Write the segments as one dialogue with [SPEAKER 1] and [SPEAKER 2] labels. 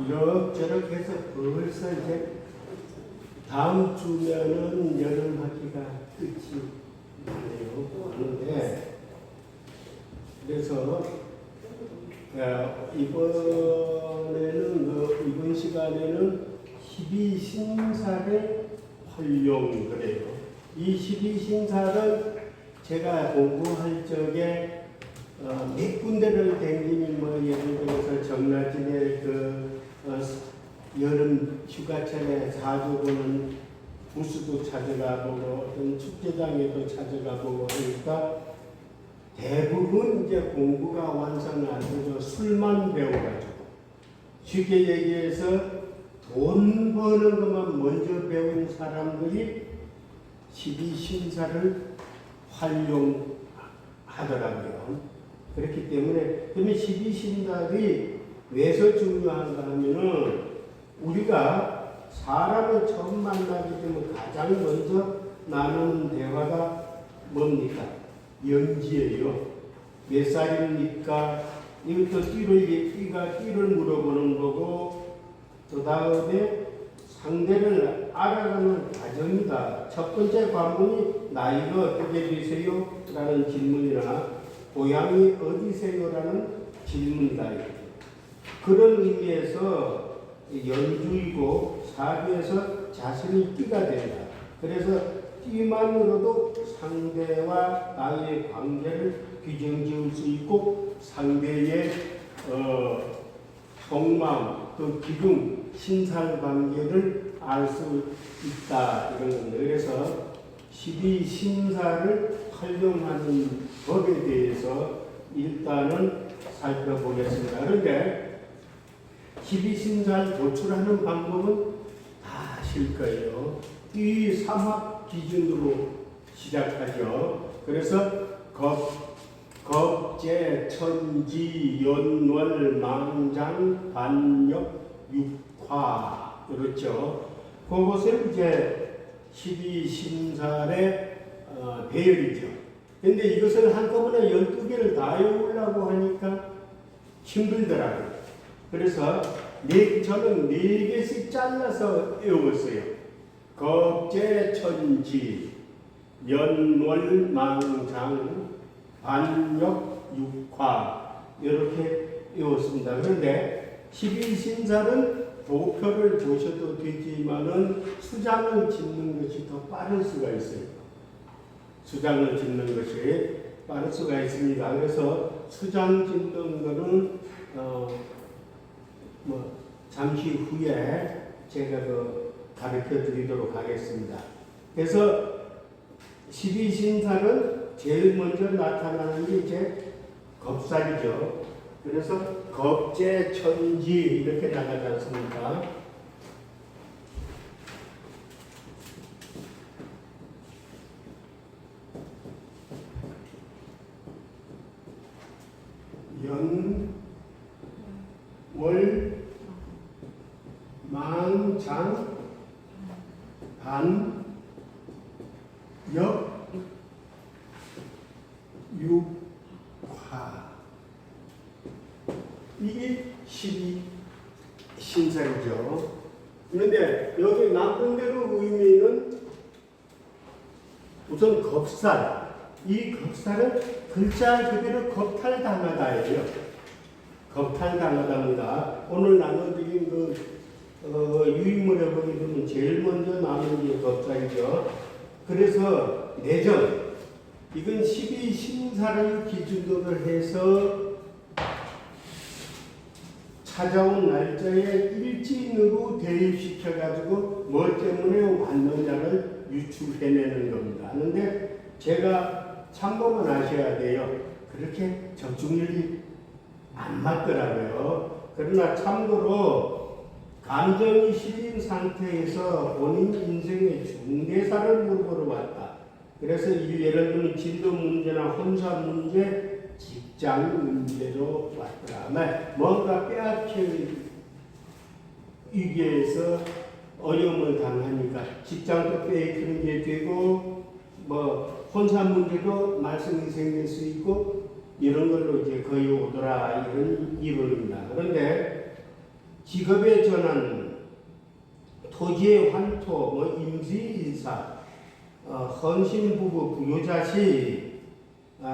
[SPEAKER 1] 이럭저럭 해서 벌써 이제 다음 주면은 여름 학기가 끝이 나네요. 그런데 그래서 이번 시간에는 12신사를 활용 그래요. 이 12신사를 제가 공부할 적에 몇 군데를 댕기면 예를 들어서 정라진의 여름 휴가철에 자주 보는 부스도 찾아가 보고 어떤 축제장에도 찾아가 보고 하니까 대부분 이제 공부가 완성 안 되죠. 술만 배워가지고 쉽게 얘기해서 돈 버는 것만 먼저 배운 사람들이 12신사를 활용하더라고요. 그렇기 때문에 그러면 12신사들이 왜서 중요한가 하면은 우리가 사람을 처음 만나기 때문에 가장 먼저 나누는 대화가 뭡니까? 연지예요. 몇 살입니까? 이것도 띠를 물어보는 거고, 그 다음에 상대를 알아가는 과정이다. 첫 번째 관문이 나이가 어떻게 되세요? 라는 질문이나 고향이 어디세요? 라는 질문이다. 그런 의미에서 연주이고 사주에서 자신이 띠가 된다. 그래서 띠만으로도 상대와 나의 관계를 규정지을 수 있고 상대의 속마음, 그 기둥, 신살관계를 알 수 있다. 이런 겁니다. 그래서 12신사를 활용하는 법에 대해서 일단은 살펴보겠습니다. 그런데 12신사를 도출하는 방법은 다 아실 거예요. 이 삼합 기준으로 시작하죠. 그래서 겁재, 천지, 연월, 망장, 반역, 육화 그렇죠. 그것을 이제 12신살의 배열이죠. 근데 이것을 한꺼번에 12개를 다 외우려고 하니까 힘들더라고요. 그래서 저는 4개씩 잘라서 외웠어요. 겁재, 천지, 연월, 망장, 반역, 육화 이렇게 외웠습니다. 그런데 12신살은 도표를 보셔도 되지만은 수장을 짓는 것이 더 빠를 수가 있어요. 수장을 짓는 것이 빠를 수가 있습니다. 그래서 수장 짓는 거는 잠시 후에 제가 가르쳐 드리도록 하겠습니다. 그래서 12신사는 제일 먼저 나타나는 게 이제 겁살이죠. 그래서 겁재, 천지 이렇게 나가지 않습니까? 월, 망, 장, 반, 역, 육, 화. 이게 12신사이죠. 그런데 여기 나쁜대로 의미는 우선 겁살. 이 겁살은 글자 그대로 겁탈당하다예요. 겁탈당하답니다. 오늘 나눠드린 유인물에 보게 되면 제일 먼저 나오는 게 겁살이죠. 그래서 내정. 이건 12신사를 기준으로 해서 찾아온 날짜에 일진으로 대입시켜가지고 뭐 때문에 왔느냐를 유출해내는 겁니다. 그런데 제가 참고만 하셔야 돼요. 그렇게 적중률이 안 맞더라고요. 그러나 참고로 감정이 실린 상태에서 본인 인생의 중대사를 물어보러 왔다. 그래서 예를 들면 진도 문제나 혼사 문제, 직장 문제로 왔더라. 뭔가 빼앗길 위기에서 어려움을 당하니까 직장도 빼앗기는 게 되고 혼사 문제도 말썽이 생길 수 있고 이런 걸로 이제 거의 오더라 이런 이론입니다. 그런데 직업의 전환, 토지의 환토, 뭐 임시인사, 헌신부부, 부유자식,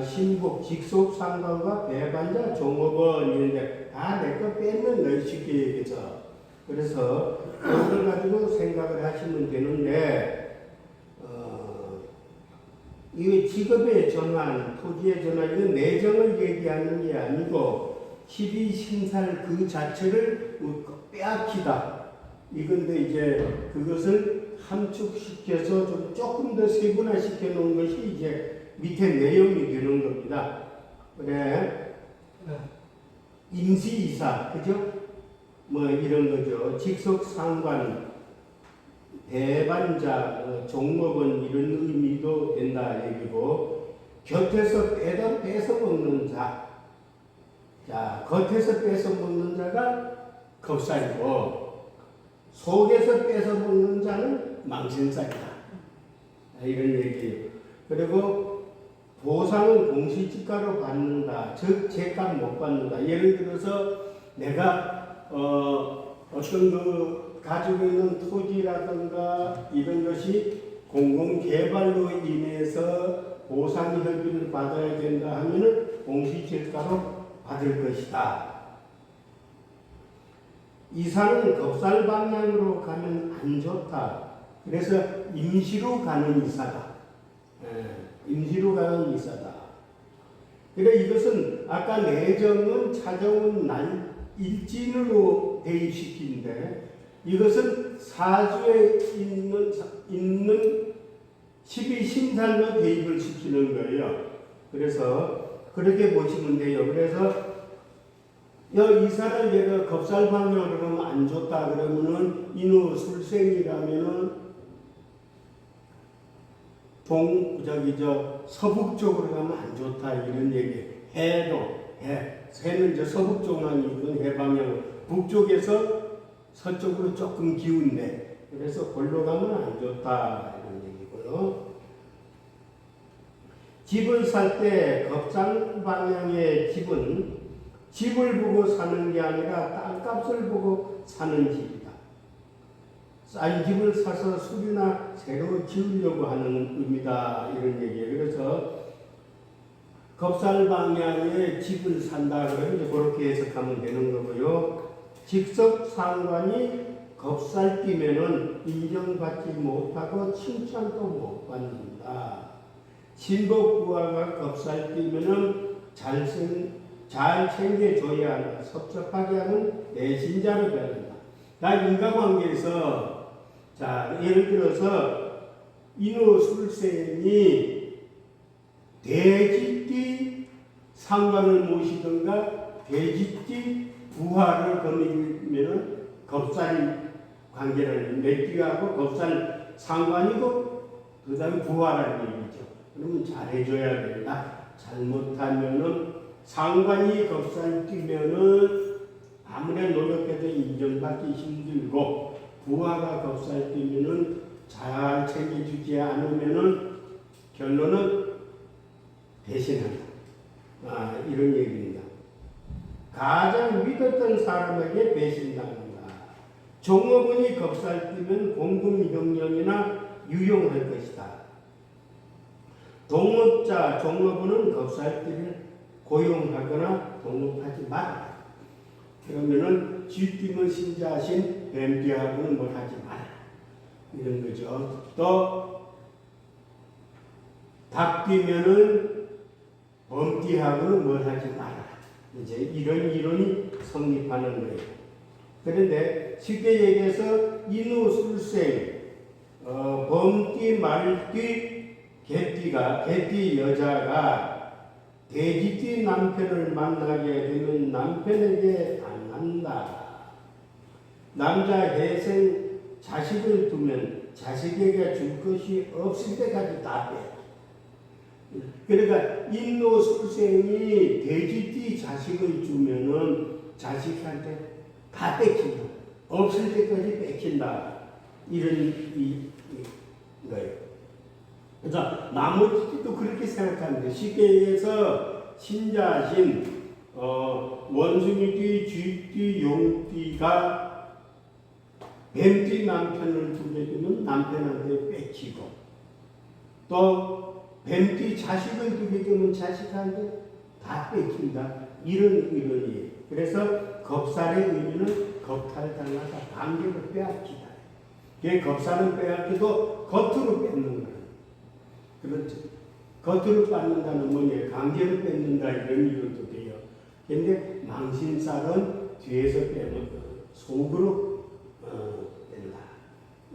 [SPEAKER 1] 신복, 직속상관과 배반자, 종업원 이런데 다 내 거 뺏는 거예요. 쉽게 얘기해서. 그래서 그걸 가지고 생각을 하시면 되는데 이 직업의 전환, 토지의 전환, 이건 내정을 얘기하는 게 아니고 12신살 그 자체를 빼앗기다. 이건데 이제 그것을 함축시켜서 조금 더 세분화시켜 놓은 것이 이제 밑에 내용이 되는 겁니다. 그래, 임시이사, 그죠? 뭐 이런 거죠. 직속상관, 배반자, 종업원 이런 의미도 된다 얘기고, 곁에서 뺏어 먹는 자. 자, 겉에서 뺏어 먹는 자가 겁살이고, 속에서 뺏어 먹는 자는 망신살이다. 이런 얘기예요. 그리고 보상은 공시지가로 받는다. 즉, 제값 못 받는다. 예를 들어서 내가 어떤 가지고 있는 토지라든가 이런 것이 공공개발로 인해서 보상협의를 받아야 된다 하면은 공시지가로 받을 것이다. 이사는 겁살 방향으로 가면 안 좋다. 그래서 임시로 가는 이사다. 임시로 가는 이사다. 그러니까 이것은 아까 내정은 찾아온 날 일진으로 대입시키는데 이것은 사주에 있는 12신살로 대입을 시키는 거예요. 그래서 그렇게 보시면 돼요. 그래서 이사를 얘가 겁살 방향으로 가면 안 좋다 그러면은 인후 술생이라면은 서북쪽으로 가면 안 좋다 이런 얘기. 새는 서북 쪽만 있는 해 방향, 북쪽에서 서쪽으로 조금 기운데 그래서 골로 가면 안 좋다 이런 얘기고요. 집을 살 때 겁상 방향의 집은 집을 보고 사는 게 아니라 땅값을 보고 사는 집이다. 싼 집을 사서 수리나 새로 지으려고 하는 의미다 이런 얘기예요. 그래서 겁살 방향의 집을 산다 그러면 그렇게 해석하면 되는 거고요. 직접 상관이 겁살 뛰면은 인정받지 못하고 칭찬도 못 받는다. 신복부하가 겁살 뛰면은 잘 챙겨줘야 한다. 섭섭하게 하면 내신자로 변한다. 나 인과관계에서 자 예를 들어서 인후술생이 돼지띠 상관을 모시든가 돼지띠 부하를 거느리면 겁살 관계를 내띠하고 겁살 상관이고 그 다음에 부하라는 얘기죠. 그러면 잘해줘야 된다. 잘못하면은 상관이 겁살 뛰면은 아무리 노력해도 인정받기 힘들고 부하가 겁살 뛰면은 잘 챙겨주지 않으면은 결론은 배신한다. 이런 얘기입니다. 가장 믿었던 사람에게 배신당한다. 종업원이 겁살 뛰면 공금명령이나 유용할 것이다. 동업자, 종업원은 겁살 뛰를 고용하거나 동업하지 마라. 그러면은 쥐뛰면 신자신 뱀띠하고는 뭘 하지 마라. 이런 거죠. 또 닭뛰면은 범띠하고는 뭘 하지 마라. 이제 이런 이론이 성립하는 거예요. 그런데 쉽게 얘기해서 인후술생, 범띠, 말띠, 개띠 여자가 돼지띠 남편을 만나게 되면 남편에게 당한다. 남자 해생 자식을 두면 자식에게 줄 것이 없을 때까지 다 빼. 그러니까 인후술생이 돼지띠 자식을 주면은 자식한테 다 뺏긴다. 없을 때까지 뺏긴다. 이런 거예요. 그래서 나머지도 그렇게 생각하는데 쉽게 얘기해서 신자신 원숭이띠, 쥐띠, 용띠가 뱀띠 남편을 두게 되면 남편한테 뺏기고, 또 뱀띠 자식을 두게 되면 자식한테 다 뺏긴다. 이런 의미예요. 그래서 겁살의 의미는 겁탈당하다, 관계를 빼앗기다. 그 겁살은 빼앗기도 겉으로 뺏는 거예요. 그렇죠. 겉으로 뺏는다는 뭐냐, 관계를 뺏는다, 이런 이유도 돼요. 근데 망신살은 뒤에서 빼는 거, 속으로